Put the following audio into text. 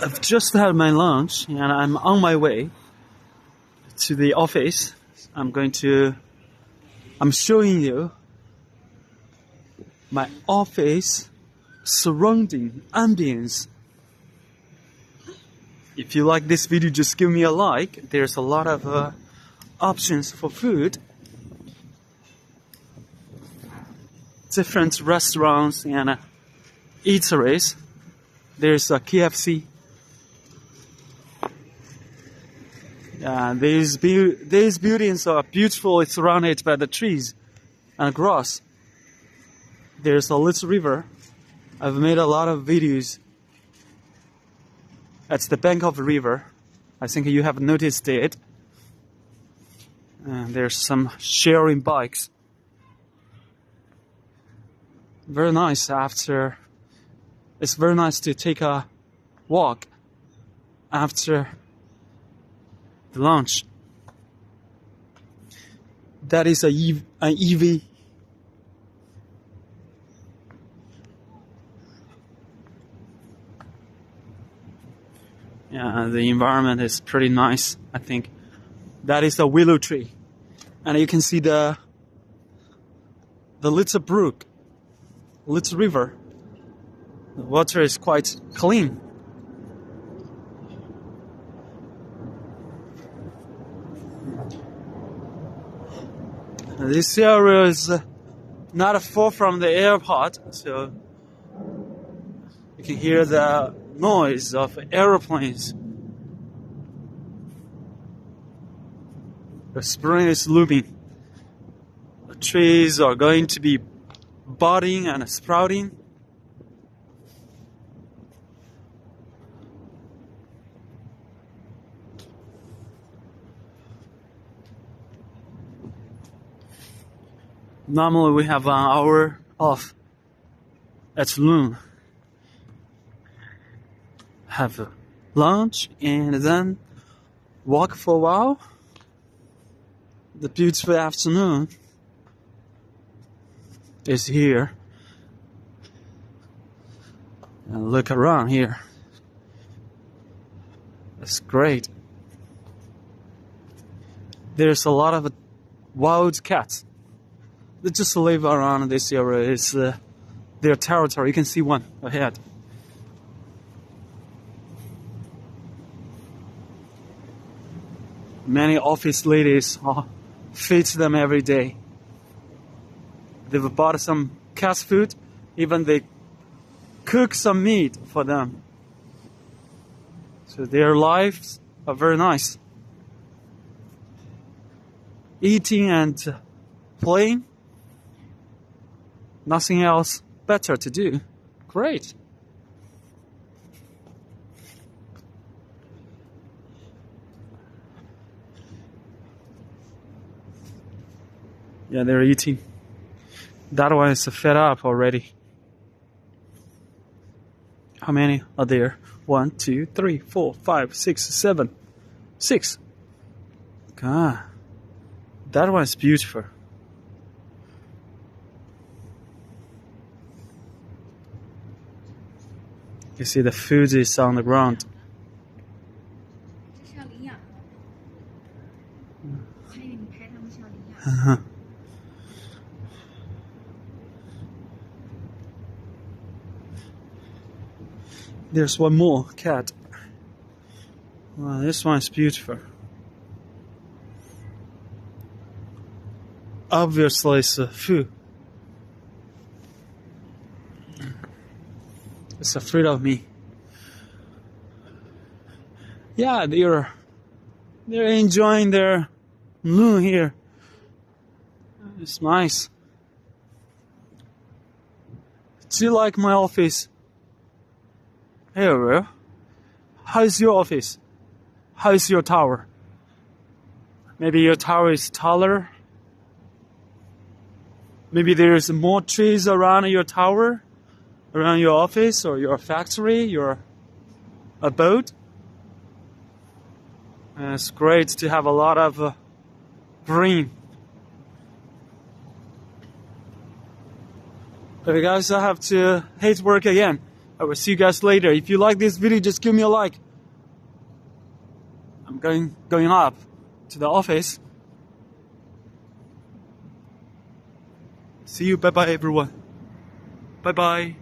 I've just had my lunch and I'm on my way to the office. I'm showing you my office surrounding ambience. If you like this video, just give me a like. There's a lot of options for food. Different restaurants and eateries. There's a KFC. These buildings are beautifully surrounded by the trees and grass. There's a little river. I've made a lot of videos at the bank of the river. I think you have noticed it. And there's some sharing bikes. Very nice it's very nice to take a walk after the lunch. That is an EV. Yeah, the environment is pretty nice, I think. That is a willow tree. And you can see the little brook, little river. The water is quite clean. This area is not far from the airport, so you can hear the noise of airplanes. The spring is looming. The trees are going to be budding and sprouting. Normally we have an hour off at noon. Have lunch and then walk for a while. The beautiful afternoon is here. And look around here. It's great. There's a lot of wild cats. They just live around this area. It's their territory. You can see one ahead. Many office ladies feed them every day. They've bought some cat food. Even they cook some meat for them. So their lives are very nice. Eating and playing. Nothing else better to do. Great. Yeah, they're eating. That one is fed up already. How many are there? 1, 2, 3, 4, 5, 6, 7. 6. God. That one is beautiful. You see the food is on the ground. There's one more cat. Wow, this one is beautiful. Obviously, it's food. It's afraid of me. Yeah, they're enjoying their noon here. It's nice. Do you like my office? Hey, Will. How's your office? How's your tower? Maybe your tower is taller. Maybe there's more trees around your tower, around your office or your factory, your abode. And it's great to have a lot of green. Okay, guys, I have to hit work again. I will see you guys later. If you like this video, just give me a like. I'm going up to the office. See you. Bye bye, everyone. Bye bye.